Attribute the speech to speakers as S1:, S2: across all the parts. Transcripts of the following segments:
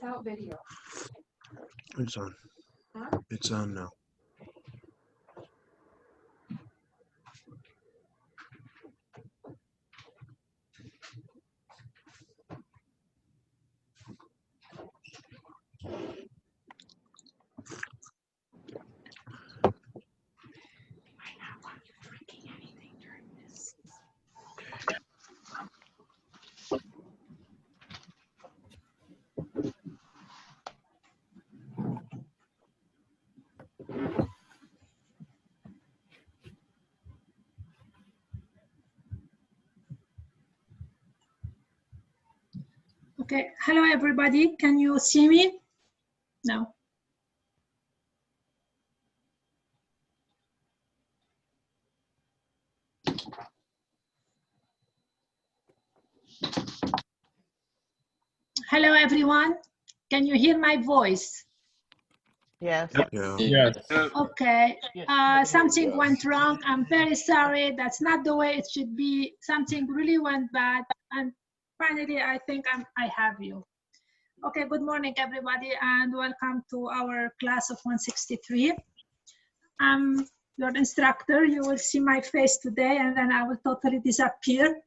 S1: without video?
S2: It's on.
S1: Huh?
S2: It's on now.
S3: Okay, hello everybody. Can you see me? No. Hello everyone. Can you hear my voice?
S4: Yes.
S2: Yeah.
S5: Yes.
S3: Okay, something went wrong. I'm very sorry. That's not the way it should be. Something really went bad. And finally, I think I have you. Okay, good morning, everybody, and welcome to our class of 163. I'm your instructor. You will see my face today, and then I will totally disappear.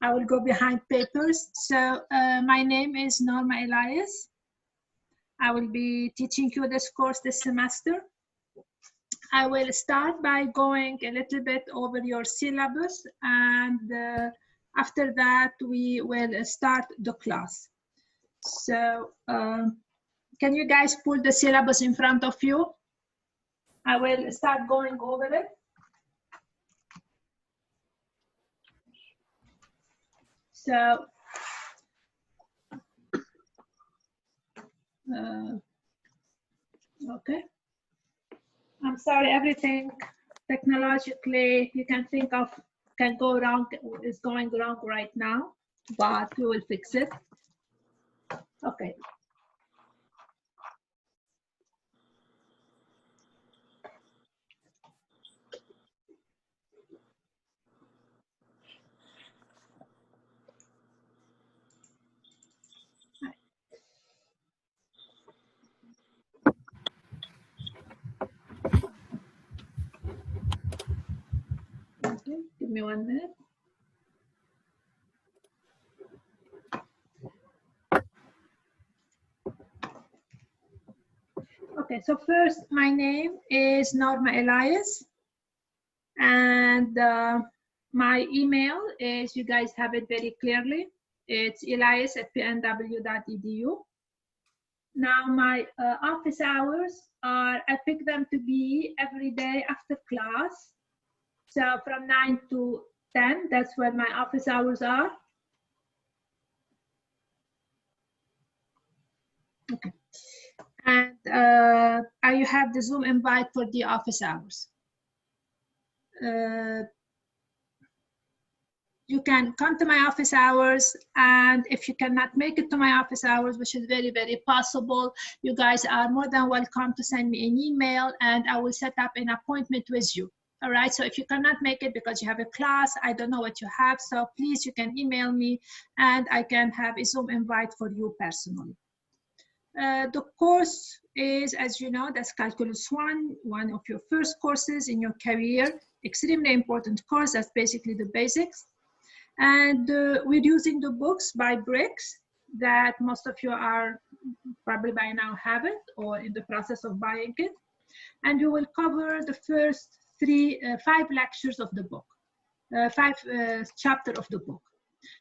S3: I will go behind papers. So my name is Norma Elias. I will be teaching you this course this semester. I will start by going a little bit over your syllabus, and after that we will start the class. So can you guys pull the syllabus in front of you? I will start going over it. So okay. I'm sorry, everything technologically you can think of can go wrong is going wrong right now, but we will fix it. Okay. Okay, give me 1 minute. Okay, so first, my name is Norma Elias, and my email is, you guys have it very clearly, it's elias@pnw.edu. Now, my office hours are, I pick them to be every day after class. So from 9 to 10, that's when my office hours are. Okay. And I have the Zoom invite for the office hours. You can come to my office hours, and if you cannot make it to my office hours, which is very, very possible, you guys are more than welcome to send me an email, and I will set up an appointment with you. All right, so if you cannot make it because you have a class, I don't know what you have, so please, you can email me, and I can have a Zoom invite for you personally. The course is, as you know, that's Calculus 1, one of your first courses in your career. Extremely important course, that's basically the basics. And we're using the books by Briggs that most of you are probably by now have it or in the process of buying it. And we will cover the first 5 lectures of the book, 5 chapters of the book.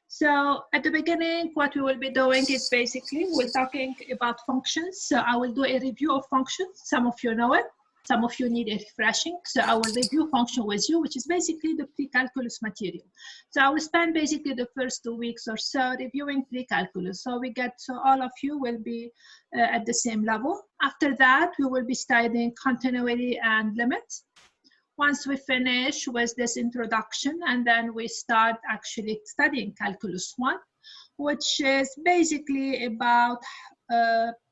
S3: So at the beginning, what we will be doing is basically we're talking about functions. So I will do a review of functions. Some of you know it. Some of you need a refreshing. So I will review function with you, which is basically the pre-calculus material. So I will spend basically the first 2 weeks or so reviewing pre-calculus. So all of you will be at the same level. After that, we will be studying continuity and limits. Once we finish with this introduction, and then we start actually studying Calculus 1, which is basically about,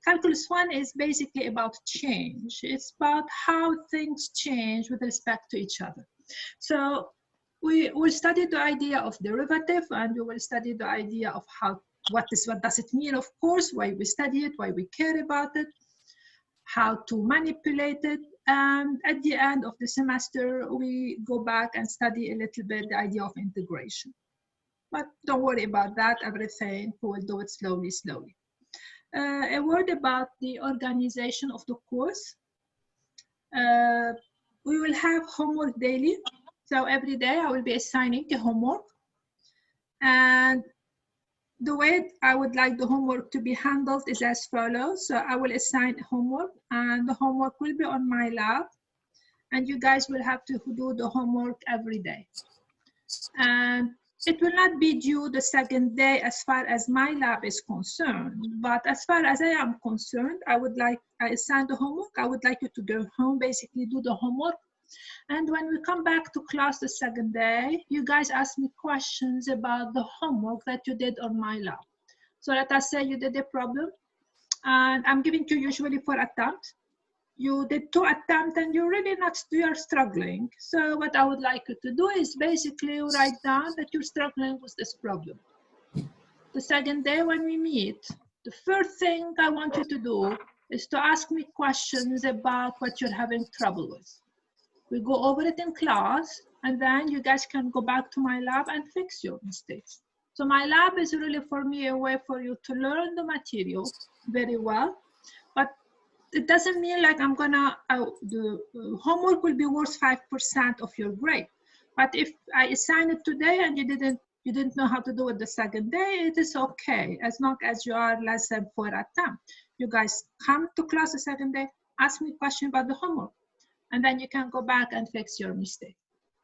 S3: Calculus 1 is basically about change. It's about how things change with respect to each other. So we will study the idea of derivative, and we will study the idea of how what does it mean, of course, why we study it, why we care about it, how to manipulate it, and at the end of the semester, we go back and study a little bit the idea of integration. But don't worry about that, everything, we will do it slowly, slowly. A word about the organization of the course. We will have homework daily. So every day I will be assigning a homework. And the way I would like the homework to be handled is as follows. So I will assign homework, and the homework will be on my lab. And you guys will have to do the homework every day. And it will not be due the second day as far as my lab is concerned. But as far as I am concerned, I assign the homework. I would like you to go home, basically do the homework. And when we come back to class the second day, you guys ask me questions about the homework that you did on my lab. So let us say you did a problem, and I'm giving you usually 4 attempts. You did 2 attempts and you're struggling. So what I would like you to do is basically write down that you're struggling with this problem. The second day when we meet, the first thing I want you to do is to ask me questions about what you're having trouble with. We go over it in class, and then you guys can go back to my lab and fix your mistakes. So my lab is really for me a way for you to learn the material very well, but it doesn't mean like I'm gonna, the homework will be worth 5% of your grade. But if I assign it today and you didn't know how to do it the second day, it is okay, as long as you are less than 4 attempts. You guys come to class the second day, ask me a question about the homework, and then you can go back and fix your mistake.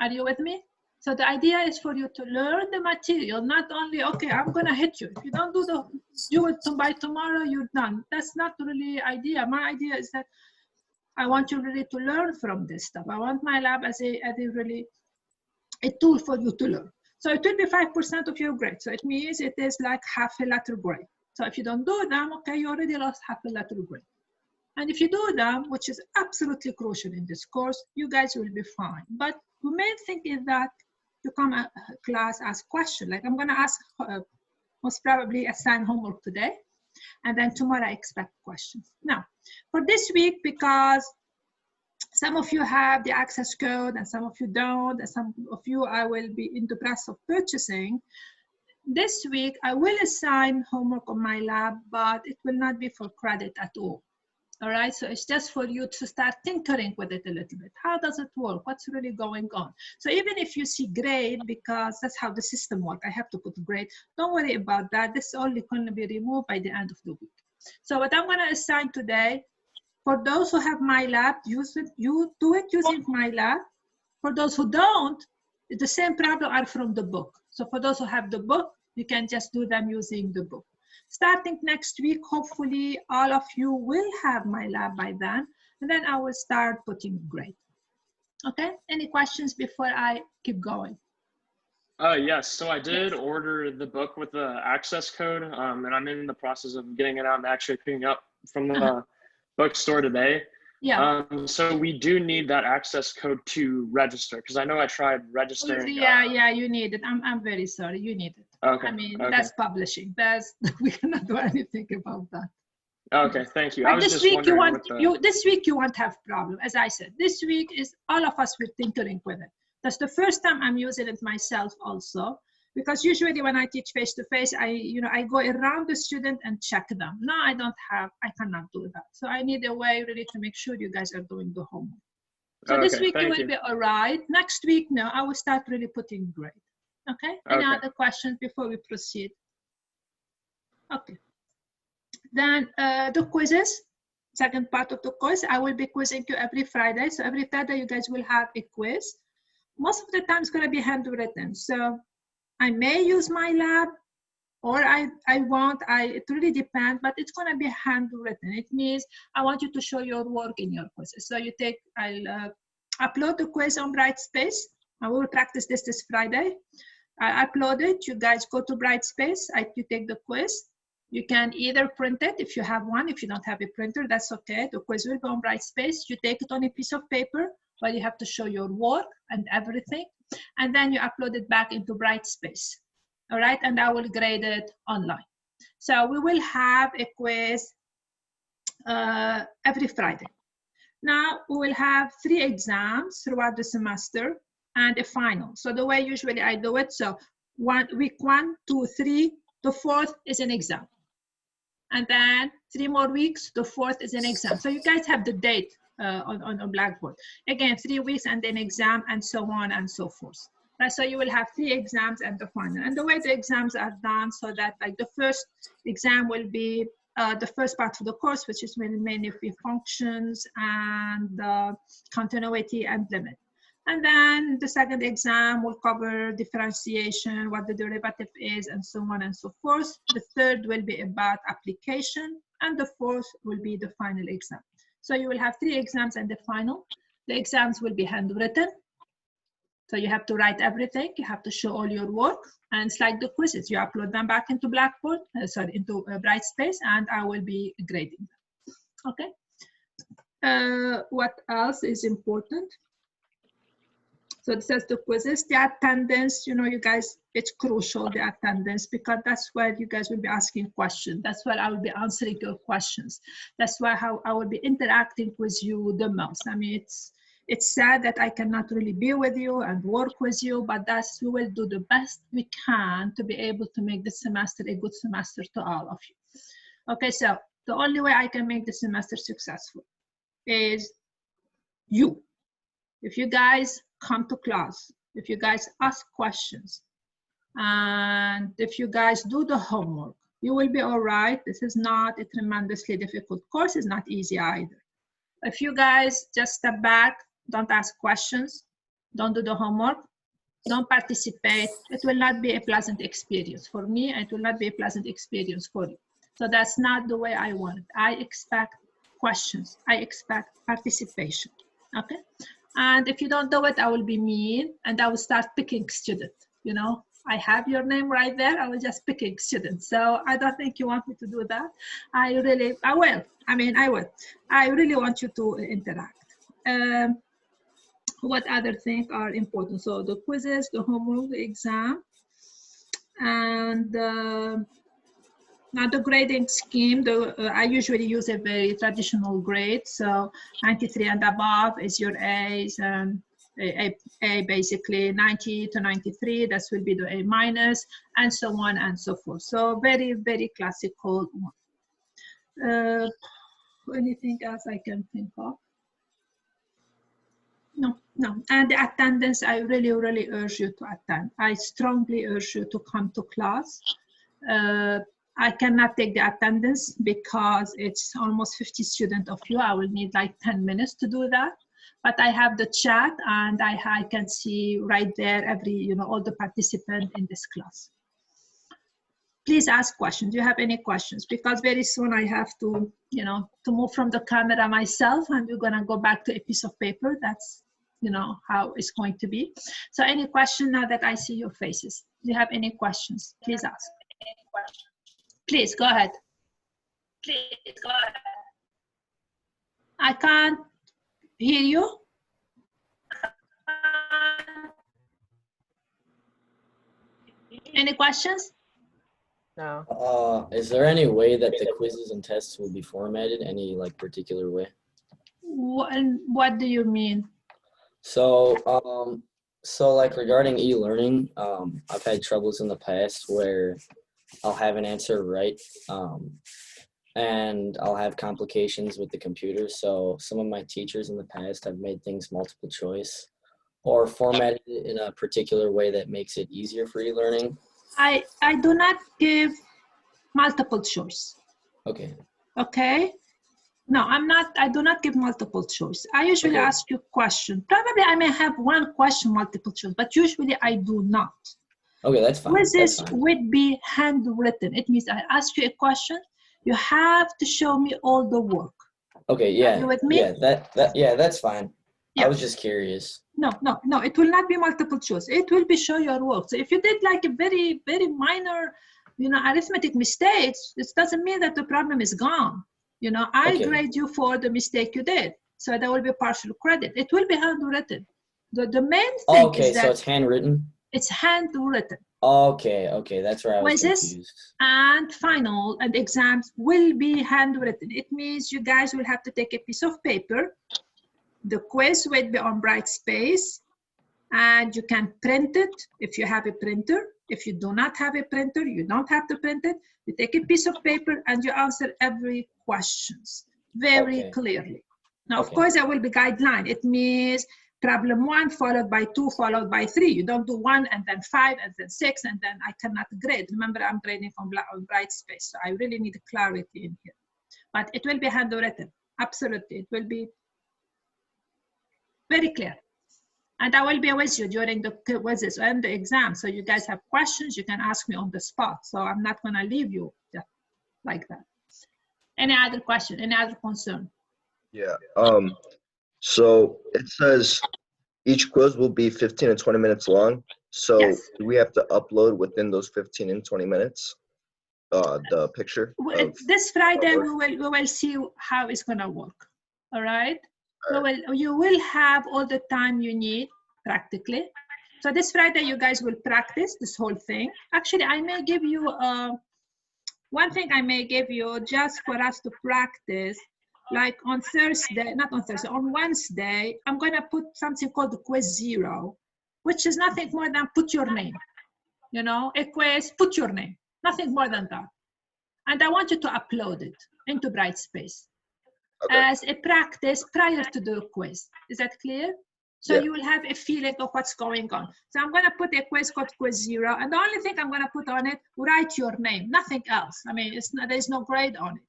S3: Are you with me? So the idea is for you to learn the material, not only, okay, I'm gonna hit you. If you don't do it by tomorrow, you're done. That's not really the idea. My idea is that I want you really to learn from this stuff. I want my lab as a tool for you to learn. So it will be 5% of your grade. So it means it is like half a letter grade. So if you don't do them, okay, you already lost half a letter grade. And if you do them, which is absolutely crucial in this course, you guys will be fine. But the main thing is that you come to class, ask questions. Like I'm gonna ask, most probably assign homework today, and then tomorrow I expect questions. Now, for this week, because some of you have the access code and some of you don't, and some of you I will be in the process of purchasing, this week I will assign homework on my lab, but it will not be for credit at all. All right, so it's just for you to start tinkering with it a little bit. How does it work? What's really going on? So even if you see grade, because that's how the system works, I have to put grade, don't worry about that. This is only going to be removed by the end of the week. So what I'm going to assign today, for those who have my lab, you do it using my lab. For those who don't, the same problem are from the book. So for those who have the book, you can just do them using the book. Starting next week, hopefully all of you will have my lab by then, and then I will start putting grade. Okay, any questions before I keep going?
S1: Yes, so I did order the book with the access code, and I'm in the process of getting it out and actually picking up from the bookstore today.
S3: Yeah.
S1: So we do need that access code to register, because I know I tried registering.
S3: Yeah, you need it. I'm very sorry, you need it.
S1: Okay.
S3: I mean, that's publishing. We cannot do anything about that.
S1: Okay, thank you.
S3: But
S1: I was
S3: this
S1: just
S3: week
S1: wondering
S3: this week you won't have problem. As I said, this week is all of us we're tinkering with it. That's the first time I'm using it myself also, because usually when I teach face-to-face, I go around the student and check them. Now I cannot do that. So I need a way really to make sure you guys are doing the homework. So
S1: Okay,
S3: this week you will be all right. Next week, no, I will start really putting grade. Okay, any other questions before we proceed? Okay. Then the quizzes, second part of the quiz, I will be quizzing you every Friday. So every Friday you guys will have a quiz. Most of the time it's going to be handwritten. So I may use my lab, or it really depends, but it's going to be handwritten. It means I want you to show your work in your quizzes. So I'll upload the quiz on Brightspace. I will practice this Friday. I upload it. You guys go to Brightspace. You take the quiz. You can either print it if you have one. If you don't have a printer, that's okay. The quiz will go on Brightspace. You take it on a piece of paper where you have to show your work and everything. And then you upload it back into Brightspace. All right, and I will grade it online. So we will have a quiz every Friday. Now we will have 3 exams throughout the semester and a final. So the way usually I do it, so week 1, 2, 3, the 4th is an exam. And then 3 more weeks, the 4th is an exam. So you guys have the date on Blackboard. Again, 3 weeks and then exam and so on and so forth. Right? So you will have 3 exams and the final. And the way the exams are done, so that like the first exam will be the first part of the course, which is mainly functions and continuity and limit. And then the second exam will cover differentiation, what the derivative is, and so on and so forth. The third will be about application, and the 4th will be the final exam. So you will have 3 exams and the final. The exams will be handwritten. So you have to write everything. You have to show all your work. And it's like the quizzes. You upload them back into Blackboard, into Brightspace, and I will be grading them. Okay. What else is important? So it says the quizzes, the attendance, you know, you guys, it's crucial, the attendance, because that's where you guys will be asking questions. That's where I will be answering your questions. That's why how I will be interacting with you the most. I mean, it's sad that I cannot really be with you and work with you, but we will do the best we can to be able to make the semester a good semester to all of you. Okay, so the only way I can make the semester successful is you. If you guys come to class, if you guys ask questions, and if you guys do the homework, you will be all right. This is not a tremendously difficult course. It's not easy either. If you guys just step back, don't ask questions, don't do the homework, don't participate, it will not be a pleasant experience for me. It will not be a pleasant experience for you. So that's not the way I want it. I expect questions. I expect participation. Okay. And if you don't do it, I will be mean and I will start picking students. You know, I have your name right there. I will just picking students. So I don't think you want me to do that. I will. I really want you to interact. What other things are important? So the quizzes, the homework, the exam, and now the grading scheme, I usually use a very traditional grade. So 93 and above is your A's, and A basically 90 to 93, that will be the A minus, and so on and so forth. So very, very classical one. Anything else I can think of? No. And the attendance, I really, really urge you to attend. I strongly urge you to come to class. I cannot take the attendance because it's almost 50 students of you. I will need like 10 minutes to do that. But I have the chat and I can see right there all the participants in this class. Please ask questions. Do you have any questions? Because very soon I have to, to move from the camera myself, and we're gonna go back to a piece of paper. That's, how it's going to be. So any question now that I see your faces? Do you have any questions? Please ask. Please go ahead. Please go ahead. I can't hear you. Any questions?
S4: No.
S5: Is there any way that the quizzes and tests will be formatted any particular way?
S3: What do you mean?
S5: So regarding e-learning, I've had troubles in the past where I'll have an answer right, and I'll have complications with the computer. So some of my teachers in the past have made things multiple choice or formatted it in a particular way that makes it easier for e-learning.
S3: I do not give multiple choice.
S5: Okay.
S3: Okay. No, I do not give multiple choice. I usually ask you question. Probably I may have one question multiple choice, but usually I do not.
S5: Okay, that's fine.
S3: Quizzes would be handwritten. It means I ask you a question, you have to show me all the work.
S5: Okay, yeah.
S3: Are you with me?
S5: Yeah, that's fine.
S3: Yeah.
S5: I was just curious.
S3: No, it will not be multiple choice. It will be show your work. So if you did like a very, very minor, arithmetic mistakes, it doesn't mean that the problem is gone. I grade you for the mistake you did. So that will be partial credit. It will be handwritten. The main thing is that—
S5: so it's handwritten?
S3: It's handwritten.
S5: Okay, okay, that's where I was
S3: Quizzes
S5: confused.
S3: and final and exams will be handwritten. It means you guys will have to take a piece of paper. The quiz will be on Brightspace, and you can print it if you have a printer. If you do not have a printer, you don't have to print it. You take a piece of paper and you answer every questions very clearly. Now, of course, there will be guideline. It means problem 1 followed by 2 followed by 3. You don't do 1 and then 5 and then 6 and then I cannot grade. Remember, I'm grading from Brightspace, so I really need clarity in here. But it will be handwritten. Absolutely, it will be very clear. And I will be with you during the quizzes and the exam. So you guys have questions, you can ask me on the spot. So I'm not gonna leave you just like that. Any other question, any other concern?
S6: Yeah, so it says each quiz will be 15 and 20 minutes long. So
S3: Yes.
S6: do we have to upload within those 15 and 20 minutes, the picture?
S3: This Friday, we will see how it's gonna work, all right? You will have all the time you need, practically. So this Friday, you guys will practice this whole thing. Actually, I may give you, one thing I may give you just for us to practice, like on Thursday, not on Thursday, on Wednesday, I'm gonna put something called the quiz 0, which is nothing more than put your name. You know, a quiz, put your name, nothing more than that. And I want you to upload it into Brightspace as a practice prior to the quiz. Is that clear? So you will have a feeling of what's going on. So I'm gonna put a quiz called quiz 0, and the only thing I'm gonna put on it, write your name, nothing else. I mean, there's no grade on it.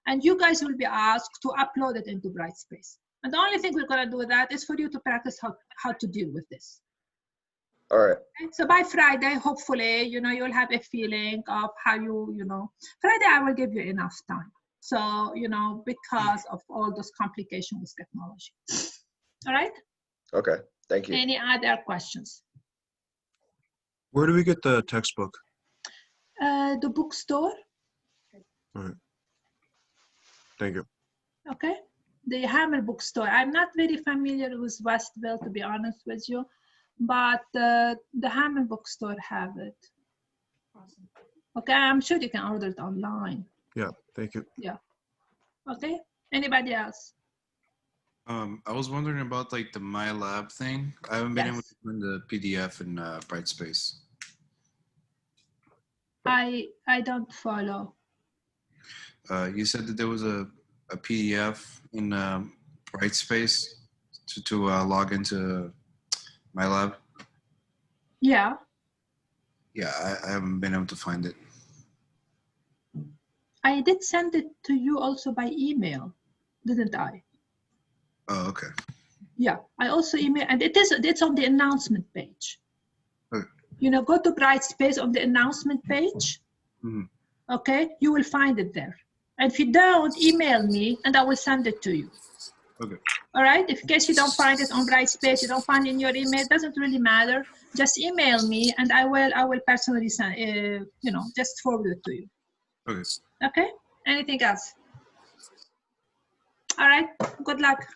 S3: And you guys will be asked to upload it into Brightspace. And the only thing we're gonna do with that is for you to practice how to deal with this.
S6: All right.
S3: Okay? So by Friday, hopefully, you know, you'll have a feeling of how you know, Friday I will give you enough time. So, you know, because of all those complications with technology. All right?
S6: Okay, thank you.
S3: Any other questions?
S2: Where do we get the textbook?
S3: The bookstore.
S2: All right. Thank you.
S3: Okay. The Hammer bookstore. I'm not very familiar with Westville, to be honest with you, but the Hammer bookstore have it. Okay, I'm sure you can order it online.
S2: Yeah, thank you.
S3: Yeah. Okay. Anybody else?
S7: I was wondering about like the My Lab thing. I haven't been able to find the PDF in Brightspace.
S3: I don't follow.
S7: You said that there was a PDF in Brightspace to log into My Lab.
S3: Yeah.
S7: Yeah, I haven't been able to find it.
S3: I did send it to you also by email, didn't I?
S7: Oh, okay.
S3: Yeah, I also email, and it's on the announcement page.
S7: Okay.
S3: You know, go to Brightspace on the announcement page.
S7: Mm-hmm.
S3: Okay, you will find it there. And if you don't, email me and I will send it to you.
S7: Okay.
S3: All right, if in case you don't find it on Brightspace, you don't find it in your email, it doesn't really matter. Just email me and I will personally send, you know, just forward it to you.
S7: Okay.
S3: Okay, anything else? All right, good luck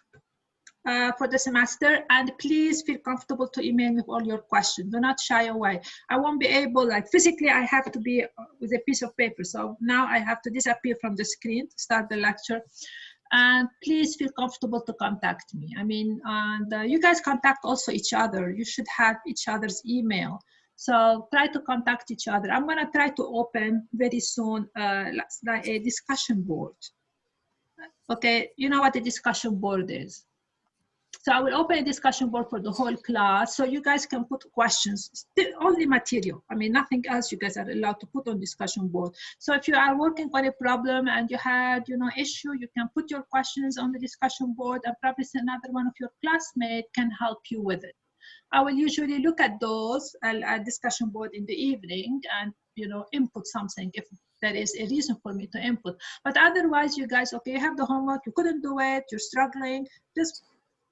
S3: for the semester, and please feel comfortable to email me with all your questions. Do not shy away. I won't be able, like physically, I have to be with a piece of paper. So now I have to disappear from the screen to start the lecture. And please feel comfortable to contact me. I mean, and you guys contact also each other. You should have each other's email. So try to contact each other. I'm gonna try to open very soon like a discussion board. Okay, you know what a discussion board is. So I will open a discussion board for the whole class, so you guys can put questions, still only material. I mean, nothing else you guys are allowed to put on discussion board. So if you are working on a problem and you had, you know, issue, you can put your questions on the discussion board, and probably another one of your classmates can help you with it. I will usually look at those at discussion board in the evening and, you know, input something if there is a reason for me to input. But otherwise, you guys, okay, you have the homework, you couldn't do it, you're struggling, just,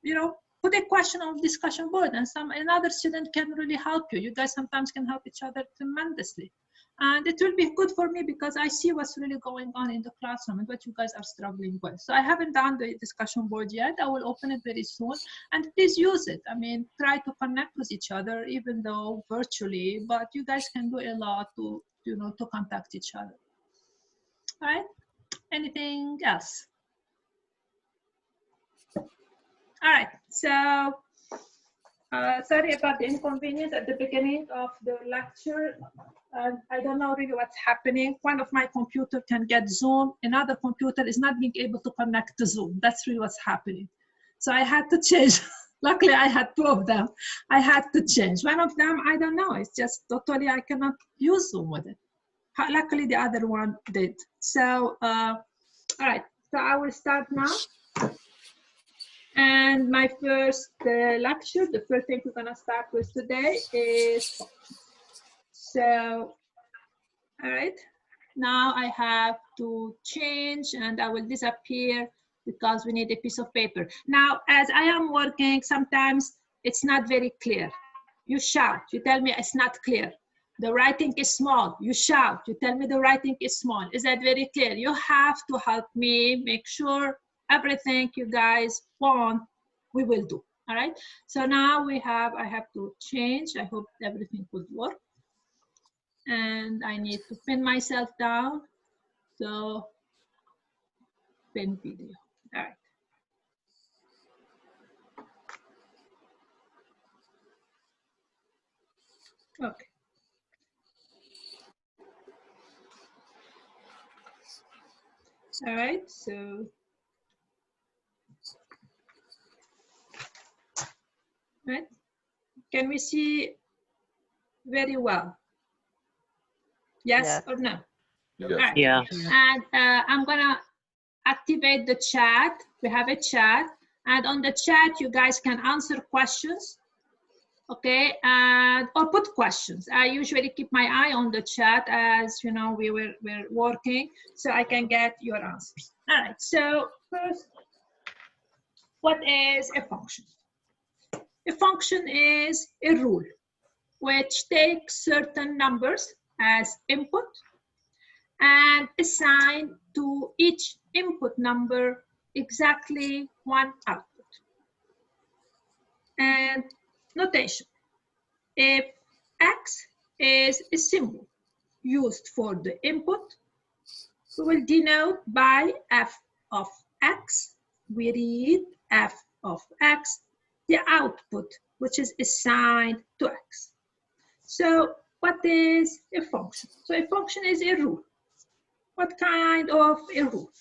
S3: you know, put a question on discussion board, and another student can really help you. You guys sometimes can help each other tremendously. And it will be good for me because I see what's really going on in the classroom and what you guys are struggling with. So I haven't done the discussion board yet. I will open it very soon. And please use it. I mean, try to connect with each other, even though virtually, but you guys can do a lot to, you know, to contact each other. All right, anything else? All right, so sorry about the inconvenience at the beginning of the lecture. I don't know really what's happening. One of my computer can get Zoom, another computer is not being able to connect to Zoom. That's really what's happening. So I had to change. Luckily, I had two of them. I had to change. One of them, I don't know. It's just totally, I cannot use Zoom with it. Luckily, the other one did. So, all right. So I will start now. And my first lecture, the first thing we're gonna start with today is functions. So, all right, now I have to change and I will disappear because we need a piece of paper. Now, as I am working, sometimes it's not very clear. You shout, you tell me it's not clear. The writing is small, you shout, you tell me the writing is small. Is that very clear? You have to help me make sure everything you guys want, we will do, all right? So now I have to change. I hope everything would work. And I need to pin myself down. So pin video, all right. Okay. All right, so right. Can we see very well? Yes,
S4: Yes.
S3: or no?
S6: Yes.
S3: All right.
S1: Yeah.
S3: And I'm gonna activate the chat. We have a chat, and on the chat, you guys can answer questions, okay, and or put questions. I usually keep my eye on the chat as you know we're working, so I can get your answers. All right. So first, what is a function? A function is a rule which takes certain numbers as input and assign to each input number exactly one output. And notation. If X is a symbol used for the input, we will denote by f of X. We read f of X, the output, which is assigned to X. So what is a function? So a function is a rule. What kind of a rule?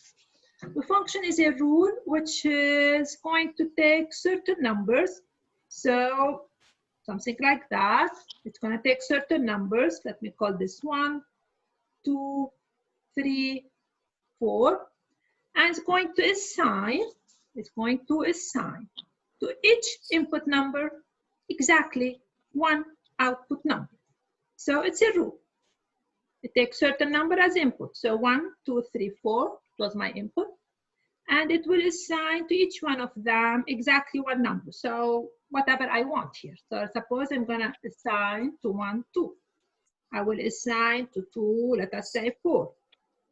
S3: The function is a rule which is going to take certain numbers. So something like that. It's going to take certain numbers. Let me call this 1, 2, 3, 4. And it's going to assign to each input number exactly one output number. So it's a rule. It takes certain number as input. So 1, 2, 3, 4 was my input. And it will assign to each one of them exactly one number. So whatever I want here. So suppose I'm gonna assign to 1, 2. I will assign to 2, let us say 4.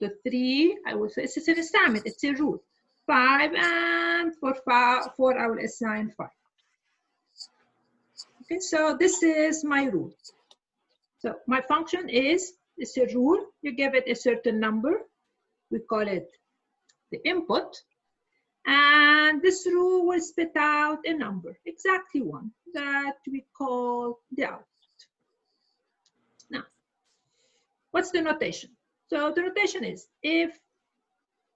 S3: To 3, I will say, it's an assignment, it's a rule. 5, and for 4, I will assign 5. Okay, so this is my rule. So my function is a rule. You give it a certain number. We call it the input. And this rule will spit out a number, exactly one, that we call the output. Now, what's the notation? So the notation is, if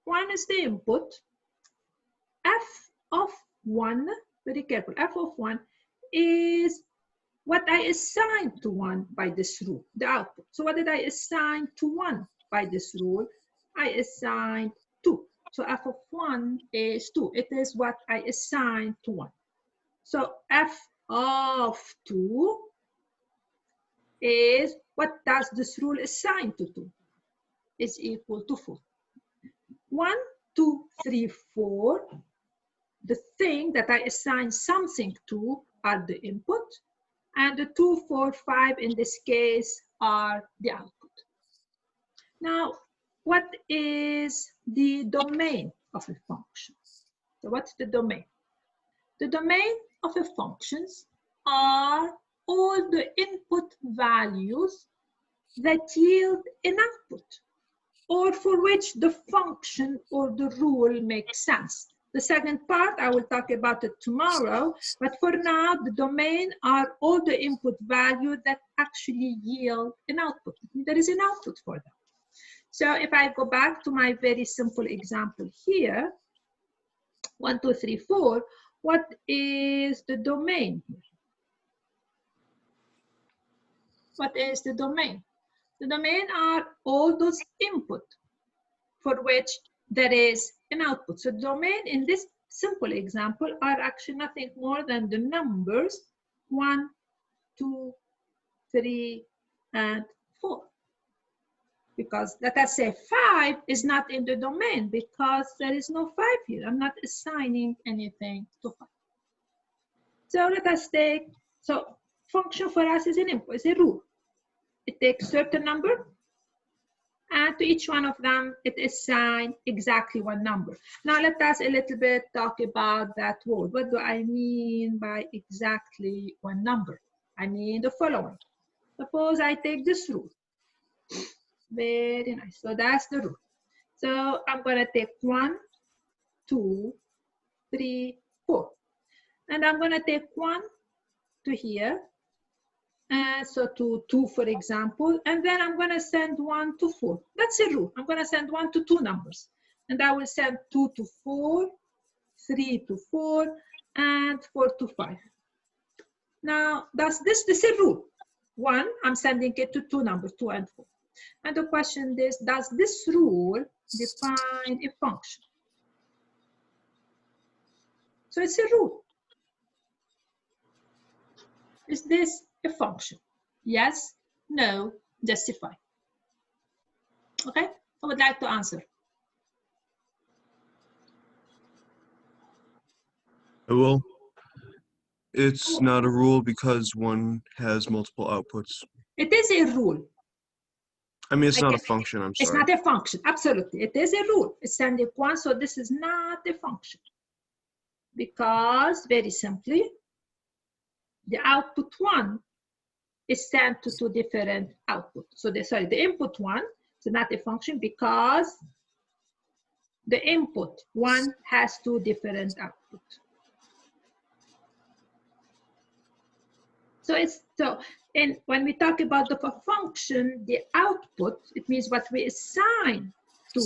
S3: 1 is the input, f of 1, very careful, f of 1 is what I assigned to 1 by this rule, the output. So what did I assign to 1 by this rule? I assigned 2. So f of 1 is 2. It is what I assigned to 1. So f of 2 is what does this rule assign to 2? Is equal to 4. 1, 2, 3, 4. The thing that I assign something to are the input, and the 2, 4, 5 in this case are the output. Now, what is the domain of a function? So what's the domain? The domain of a functions are all the input values that yield an output, or for which the function or the rule makes sense. The second part, I will talk about it tomorrow, but for now, the domain are all the input values that actually yield an output. There is an output for them. So if I go back to my very simple example here, 1, 2, 3, 4, what is the domain here? What is the domain? The domain are all those input for which there is an output. So domain in this simple example are actually nothing more than the numbers 1, 2, 3, and 4. Because let us say 5 is not in the domain because there is no 5 here. I'm not assigning anything to 5. So let us take, so function for us is an input, is a rule. It takes certain number, and to each one of them, it assigns exactly one number. Now let us a little bit talk about that word. What do I mean by exactly one number? I mean the following. Suppose I take this rule. Very nice. So that's the rule. So I'm going to take 1, 2, 3, 4. And I'm going to take 1 to here. And so to 2, for example. And then I'm going to send 1 to 4. That's a rule. I'm going to send 1 to 2 numbers. And I will send 2 to 4, 3 to 4, and 4 to 5. Now, this is a rule. 1, I'm sending it to 2 numbers, 2 and 4. And the question is, does this rule define a function? So it's a rule. Is this a function? Yes, no, justify. Okay, I would like to answer.
S2: Well, it's not a rule because one has multiple outputs.
S3: It is a rule.
S2: I mean, it's not a function, I'm
S3: It's
S2: sorry.
S3: not a function, absolutely. It is a rule. It's sending 1, so this is not a function. Because, very simply, the output 1 is sent to 2 different outputs. So the input 1 is not a function because the input 1 has 2 different outputs. And when we talk about the function, the output, it means what we assign to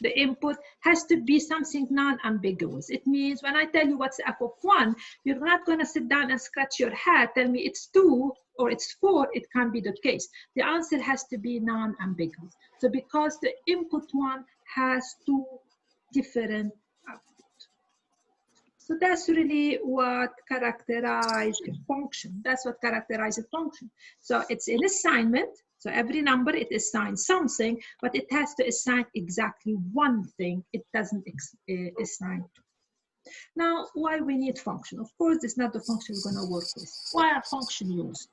S3: the input has to be something non-ambiguous. It means when I tell you what's f of 1, you're not going to sit down and scratch your head, tell me it's 2 or it's 4, it can't be the case. The answer has to be non-ambiguous. So because the input 1 has 2 different outputs. So that's really what characterizes a function. That's what characterizes a function. So it's an assignment. So every number, it assigns something, but it has to assign exactly one thing. It doesn't assign two. Now, why we need function? Of course, it's not the function we're going to work with. Why are functions used?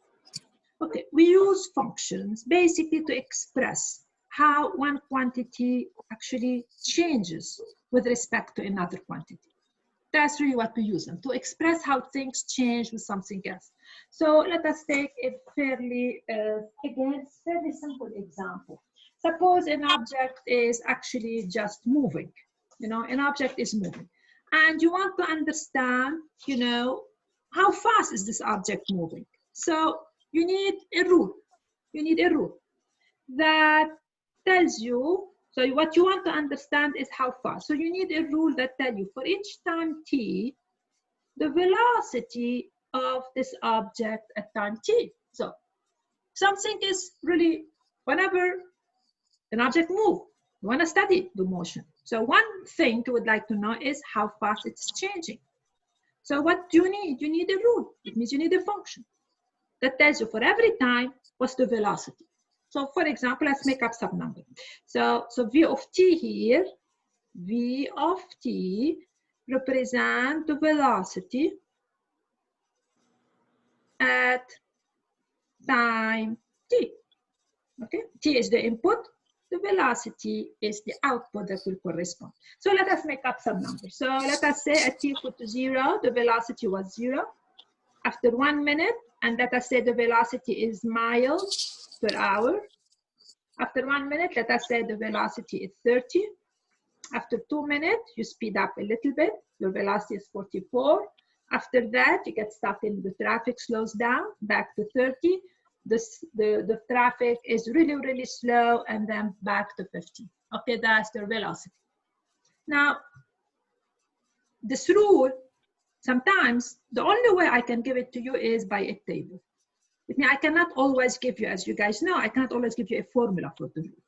S3: Okay, we use functions basically to express how one quantity actually changes with respect to another quantity. That's really what we use them, to express how things change with something else. So let us take a fairly, again, very simple example. Suppose an object is actually just moving. You know, an object is moving. And you want to understand, you know, how fast is this object moving? So you need a rule. You need a rule that tells you. So what you want to understand is how fast. So you need a rule that tells you for each time t, the velocity of this object at time t. So something is really, whenever an object moves, you want to study the motion. So one thing you would like to know is how fast it's changing. So what do you need? You need a rule. It means you need a function that tells you for every time what's the velocity. So for example, let's make up some number. So v of t here, v of t represent the velocity at time t. Okay, t is the input, the velocity is the output that will correspond. So let us make up some numbers. So let us say at t equal to 0, the velocity was 0. After 1 minute, and let us say the velocity is miles per hour. After 1 minute, let us say the velocity is 30. After 2 minutes, you speed up a little bit. Your velocity is 44. After that, you get stuck in the traffic, slows down, back to 30. The traffic is really, really slow, and then back to 50. Okay, that's the velocity. Now, this rule, sometimes the only way I can give it to you is by a table. With me, I cannot always give you, as you guys know, I cannot always give you a formula for the rule.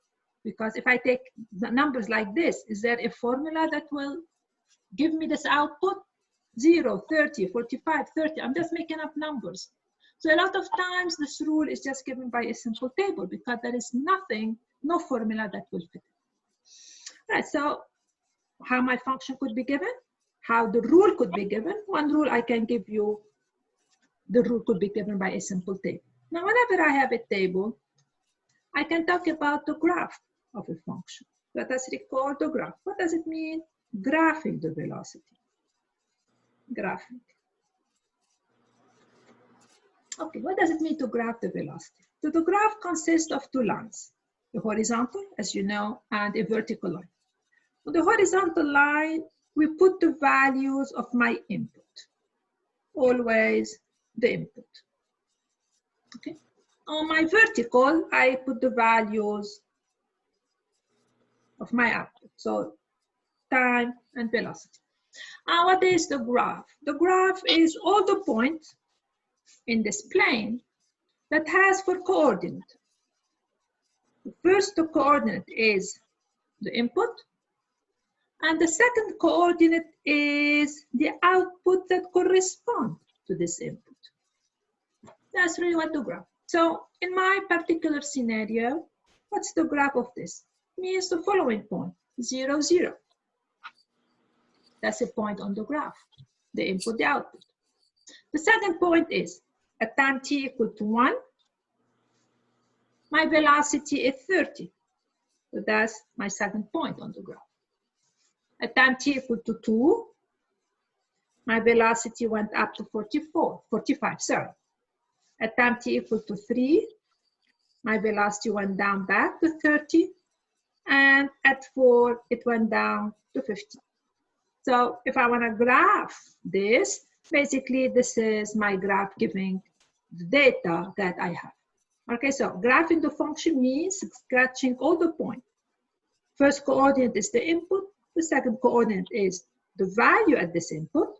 S3: Because if I take the numbers like this, is there a formula that will give me this output? 0, 30, 45, 30. I'm just making up numbers. So a lot of times this rule is just given by a simple table because there is nothing, no formula that will fit. All right, so how my function could be given, how the rule could be given. One rule I can give you, the rule could be given by a simple table. Now, whenever I have a table, I can talk about the graph of a function. Let us record the graph. What does it mean? Graphing the velocity. Graphing. Okay, what does it mean to graph the velocity? So the graph consists of two lines, the horizontal, as you know, and a vertical line. On the horizontal line, we put the values of my input, always the input. Okay. On my vertical, I put the values of my output, so time and velocity. And what is the graph? The graph is all the points in this plane that has for coordinate. The first coordinate is the input, and the second coordinate is the output that corresponds to this input. That's really what the graph. So in my particular scenario, what's the graph of this? It means the following point, 0, 0. That's a point on the graph, the input, the output. The second point is at time t equal to 1, my velocity is 30. So that's my second point on the graph. At time t equal to 2, my velocity went up to 45, sorry. At time t equal to 3, my velocity went down back to 30. And at 4, it went down to 50. So if I want to graph this, basically this is my graph giving the data that I have. Okay, so graphing the function means scratching all the points. First coordinate is the input. The second coordinate is the value at this input.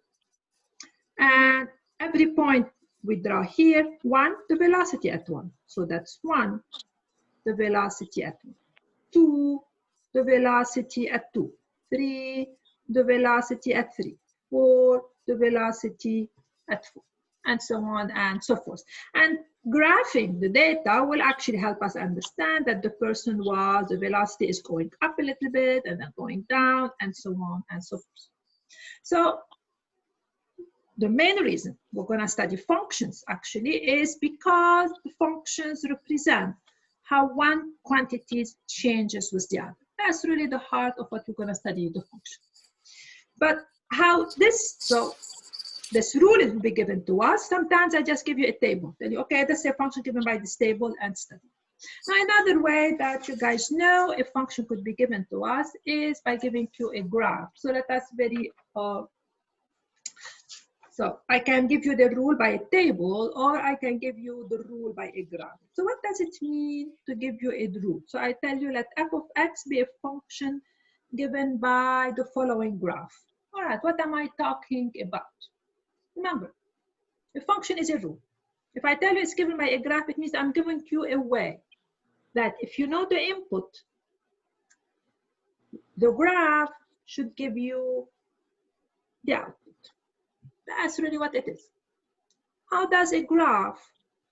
S3: And every point we draw here, 1, the velocity at 1. So that's 1, the velocity at 1. 2, the velocity at 2. 3, the velocity at 3. 4, the velocity at 4. And so on and so forth. And graphing the data will actually help us understand that the the velocity is going up a little bit and then going down and so on and so forth. So the main reason we're going to study functions actually is because the functions represent how one quantity changes with the other. That's really the heart of what we're going to study, the function. But how this rule will be given to us. Sometimes I just give you a table. Tell you, okay, that's a function given by this table and study. Now, another way that you guys know a function could be given to us is by giving you a graph. So let us so I can give you the rule by a table, or I can give you the rule by a graph. So what does it mean to give you a rule? So I tell you let f of x be a function given by the following graph. All right, what am I talking about? Remember, a function is a rule. If I tell you it's given by a graph, it means I'm giving you a way that if you know the input, the graph should give you the output. That's really what it is. How does a graph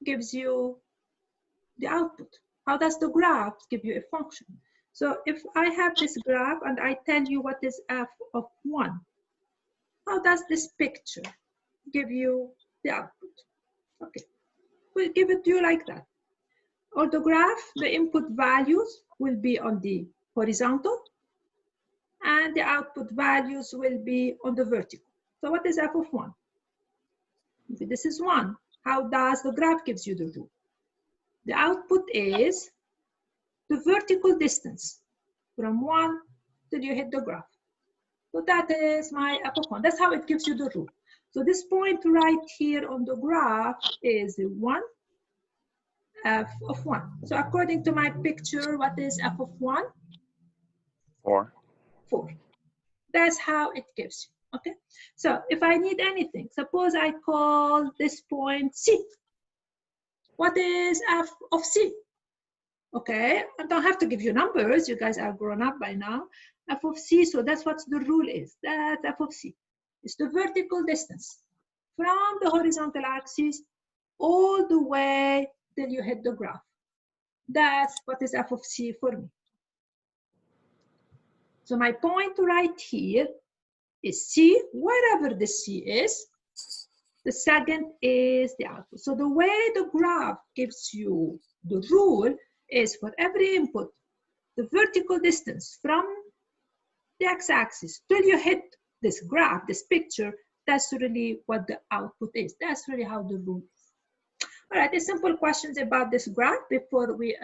S3: gives you the output? How does the graph give you a function? So if I have this graph and I tell you what is f of 1, how does this picture give you the output? Okay, we'll give it to you like that. Or the graph, the input values will be on the horizontal, and the output values will be on the vertical. So what is f of 1? If this is 1, how does the graph gives you the rule? The output is the vertical distance from 1 till you hit the graph. So that is my f of 1. That's how it gives you the rule. So this point right here on the graph is 1, f of 1. So according to my picture, what is f of 1?
S8: 4.
S3: 4. That's how it gives you, okay? So if I need anything, suppose I call this point C. What is f of C? Okay, I don't have to give you numbers. You guys are grown up by now. F of C, so that's what the rule is. That's f of C. It's the vertical distance from the horizontal axis all the way till you hit the graph. That's what is f of C for me. So my point right here is C, wherever the C is. The second is the output. So the way the graph gives you the rule is for every input, the vertical distance from the x-axis till you hit this graph, this picture, that's really what the output is. That's really how the rule is. All right, there's simple questions about this graph before we,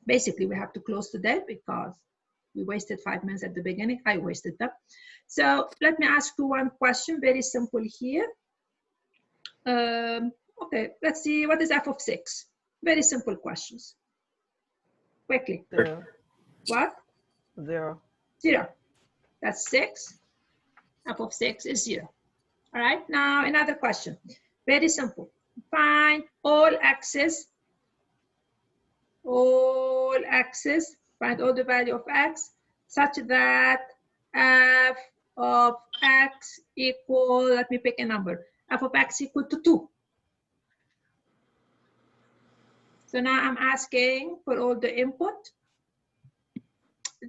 S3: basically we have to close today because we wasted 5 minutes at the beginning. I wasted them. So let me ask you one question, very simple here. Okay, let's see, what is f of 6? Very simple questions. Quickly.
S4: 0.
S3: What?
S4: 0.
S3: 0. That's 6. F of 6 is 0. All right, now another question. Very simple. Find all x's, find all the value of x such that f of x equal, let me pick a number, f of x equal to 2. So now I'm asking for all the input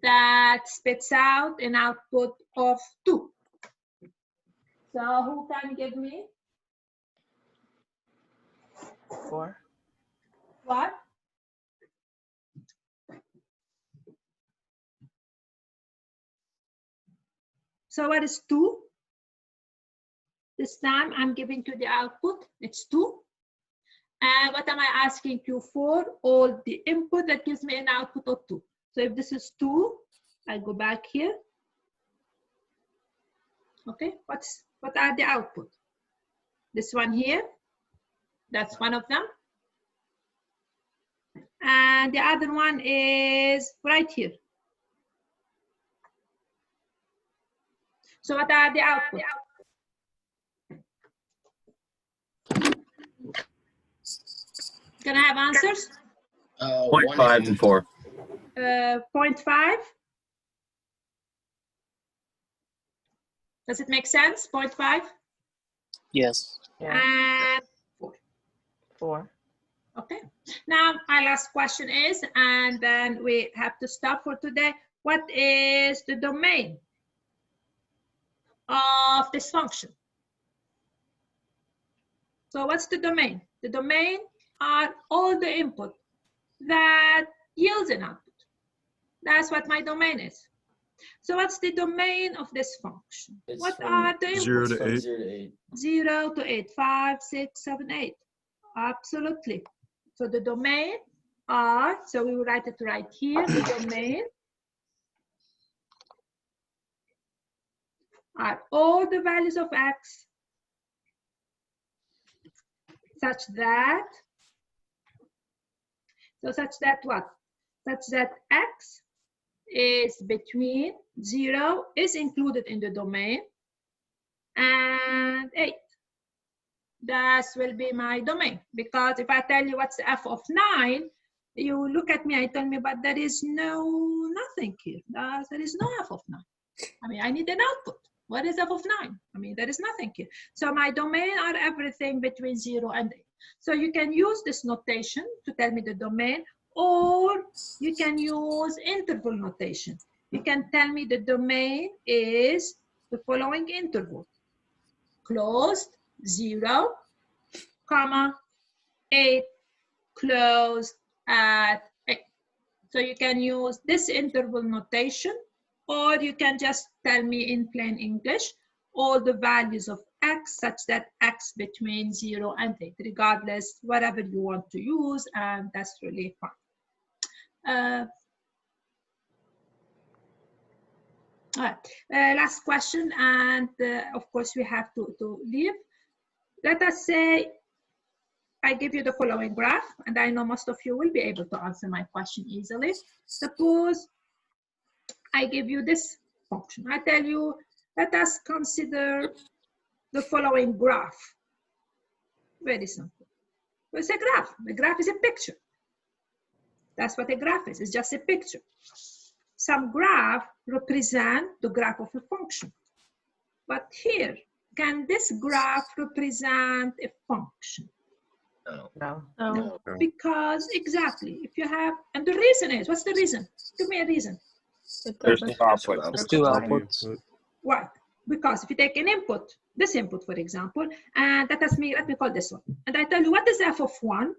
S3: that spits out an output of 2. So who can give me?
S4: 4.
S3: What? So what is 2? This time I'm giving you the output, it's 2. And what am I asking you for? All the input that gives me an output of 2. So if this is 2, I go back here. Okay, what are the output? This one here, that's one of them. And the other one is right here. So what are the output? Can I have answers?
S8: 0.5 and 4.
S3: 0.5. Does it make sense? 0.5?
S8: Yes.
S4: Yeah.
S3: And 4.
S4: 4.
S3: Okay. Now my last question is, and then we have to stop for today. What is the domain of this function? So what's the domain? The domain are all the input that yields an output. That's what my domain is. So what's the domain of this function?
S5: It's
S3: What
S5: from
S3: are the inputs?
S2: 0 to
S5: From
S2: 8.
S5: 0 to 8.
S3: 0 to 8, 5, 6, 7, 8. Absolutely. So the domain are, so we will write it right here, the domain are all the values of x such that, such that what? Such that x is between 0 is included in the domain and 8. That will be my domain, because if I tell you what's the f of 9, you look at me and tell me, but there is nothing here. There is no f of 9. I mean, I need an output. What is f of 9? I mean, there is nothing here. So my domain are everything between 0 and 8. So you can use this notation to tell me the domain, or you can use interval notation. You can tell me the domain is the following interval: closed 0, comma 8, closed at 8. So you can use this interval notation, or you can just tell me in plain English all the values of x such that x between 0 and 8, regardless, whatever you want to use, and that's really fine. All right, last question, and of course we have to leave. Let us say I give you the following graph, and I know most of you will be able to answer my question easily. Suppose I give you this function. I tell you, let us consider the following graph. Very simple. It's a graph. A graph is a picture. That's what a graph is. It's just a picture. Some graph represent the graph of a function. But here, can this graph represent a function?
S4: No.
S3: No. Because exactly, if you have, and the reason is, what's the reason? Give me a reason.
S8: There's two outputs. There's two outputs.
S3: Why? Because if you take an input, this input, for example, and let me call this one, and I tell you, what is f of 1?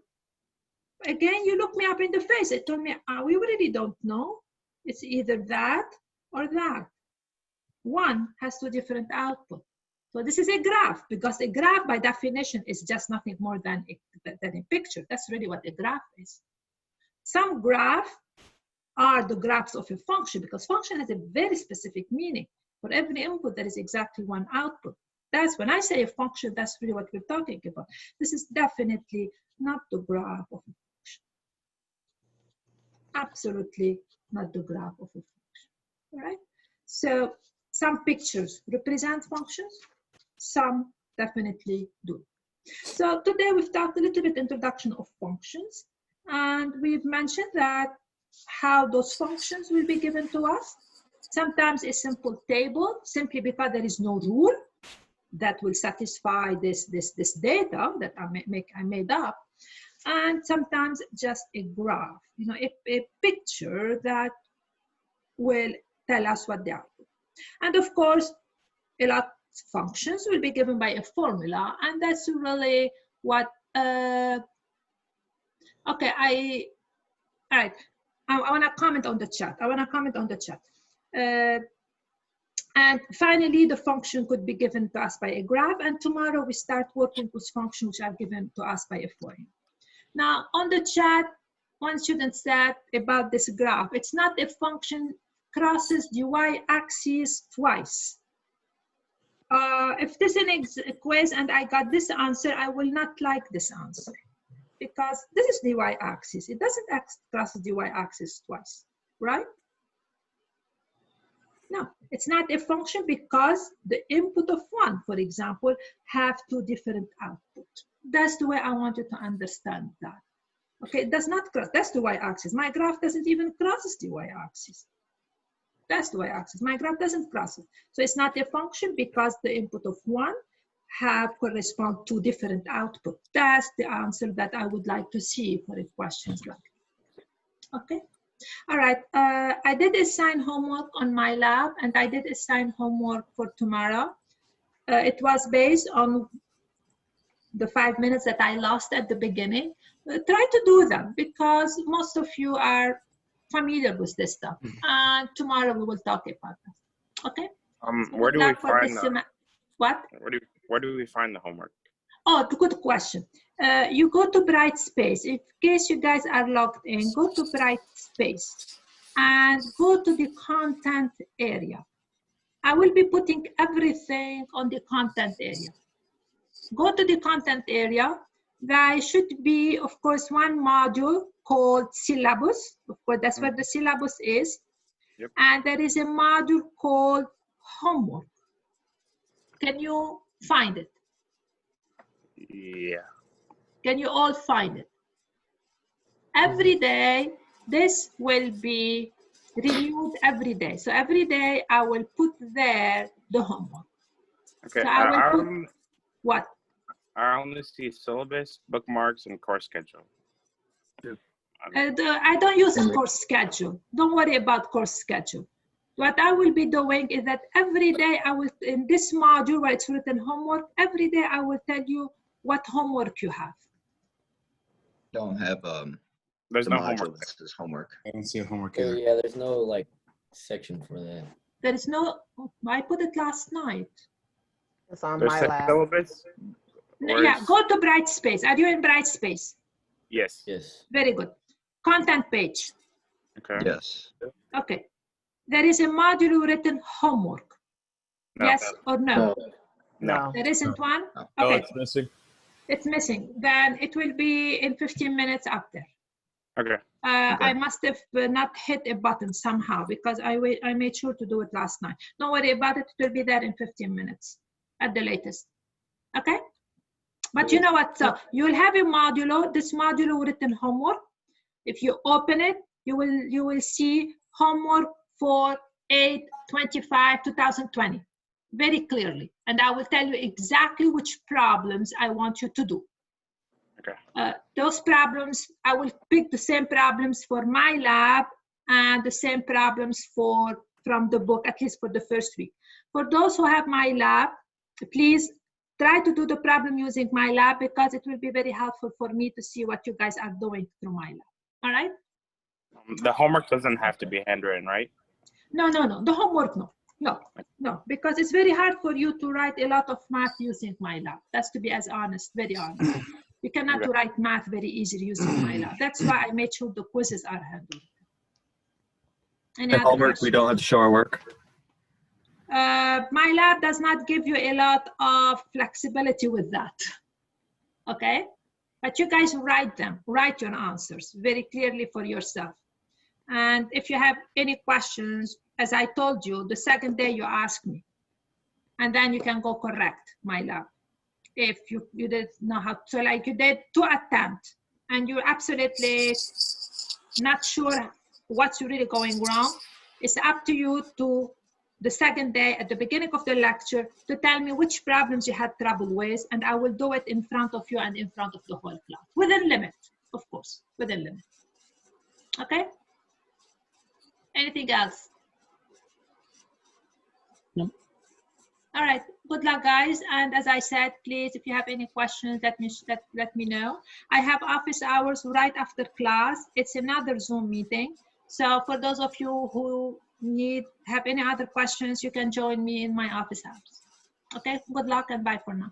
S3: Again, you look me up in the face. It told me, we really don't know. It's either that or that. 1 has 2 different outputs. So this is a graph, because a graph by definition is just nothing more than a picture. That's really what a graph is. Some graphs are the graphs of a function, because function has a very specific meaning. For every input, there is exactly 1 output. That's when I say a function, that's really what we're talking about. This is definitely not the graph of a function. Absolutely not the graph of a function. All right? So some pictures represent functions, some definitely do. So today we've talked a little bit introduction of functions, and we've mentioned that how those functions will be given to us. Sometimes a simple table, simply because there is no rule that will satisfy this data that I made up, and sometimes just a graph, you know, a picture that will tell us what they are. And of course, a lot of functions will be given by a formula, and that's really what. Okay, all right. I want to comment on the chat. And finally, the function could be given to us by a graph, and tomorrow we start working with functions which are given to us by a formula. Now, on the chat, one student said about this graph, it's not a function crosses the y-axis twice. If this is a quiz and I got this answer, I will not like this answer, because this is the y-axis. It doesn't cross the y-axis twice, right? No, it's not a function because the input of 1, for example, have 2 different outputs. That's the way I want you to understand that. Okay, it does not cross. That's the y-axis. My graph doesn't even cross the y-axis. That's the y-axis. My graph doesn't cross it. So it's not a function because the input of 1 have correspond to different output. That's the answer that I would like to see for a questions like that. Okay. All right, I did assign homework on my lab, and I did assign homework for tomorrow. It was based on the 5 minutes that I lost at the beginning. Try to do them, because most of you are familiar with this stuff. And tomorrow we will talk about that. Okay?
S8: Where do we find the,
S3: what?
S8: Where do we find the homework?
S3: Oh, good question. You go to Brightspace. In case you guys are logged in, go to Brightspace and go to the content area. I will be putting everything on the content area. Go to the content area. There should be, of course, one module called syllabus. Of course, that's where the syllabus is.
S8: Yep.
S3: And there is a module called homework. Can you find it?
S8: Yeah.
S3: Can you all find it? Every day, this will be renewed every day. So every day I will put there the homework.
S8: Okay.
S3: So I will put what?
S8: I only see syllabus, bookmarks, and course schedule.
S3: I don't use a course schedule. Don't worry about course schedule. What I will be doing is that every day I will, in this module where it's written homework, every day I will tell you what homework you have.
S6: Don't have
S8: There's
S6: the
S8: no
S6: module
S8: homework.
S6: that says homework.
S7: I don't see a homework
S5: Yeah,
S7: either.
S5: yeah, there's no like section for that.
S3: There is no, I put it last night.
S4: It's on
S8: There's
S4: my
S8: set
S4: lab.
S8: syllabus.
S3: Yeah, go to Brightspace. Are you in Brightspace?
S8: Yes.
S5: Yes.
S3: Very good. Content page.
S8: Okay.
S6: Yes.
S3: Okay. There is a module written homework.
S8: No.
S3: Yes or no?
S4: No.
S3: There isn't one?
S6: No.
S9: Oh,
S3: Okay,
S9: it's missing.
S3: it's missing. Then it will be in 15 minutes up there.
S8: Okay.
S3: I must have not hit a button somehow because I made sure to do it last night. Don't worry about it. It will be there in 15 minutes at the latest. Okay? But you know what? So you'll have a modulo, this modulo written homework. If you open it, you will see homework for 8/25/2020 very clearly. And I will tell you exactly which problems I want you to do.
S8: Okay.
S3: Those problems, I will pick the same problems for my lab and the same problems from the book, at least for the first week. For those who have my lab, please try to do the problem using my lab because it will be very helpful for me to see what you guys are doing through my lab. All right?
S8: The homework doesn't have to be handwritten, right?
S3: No. The homework, no, because it's very hard for you to write a lot of math using my lab. That's to be as honest, very honest. You cannot
S8: Okay.
S3: write math very easily using my lab. That's why I made sure the quizzes are handled. Any
S9: And
S3: other
S9: homework, we
S3: questions?
S9: don't have to show our work.
S3: My lab does not give you a lot of flexibility with that. Okay? But you guys write them, write your answers very clearly for yourself. And if you have any questions, as I told you, the second day you ask me. And then you can go correct my lab. If you didn't know how to, like you did 2 attempts and you're absolutely not sure what's really going wrong, it's up to you to the second day at the beginning of the lecture to tell me which problems you had trouble with, and I will do it in front of you and in front of the whole class, within limit, of course, within limit. Okay? Anything else?
S9: No.
S3: All right, good luck, guys. And as I said, please, if you have any questions, let me know. I have office hours right after class. It's another Zoom meeting. So for those of you who have any other questions, you can join me in my office hours. Okay, good luck and bye for now.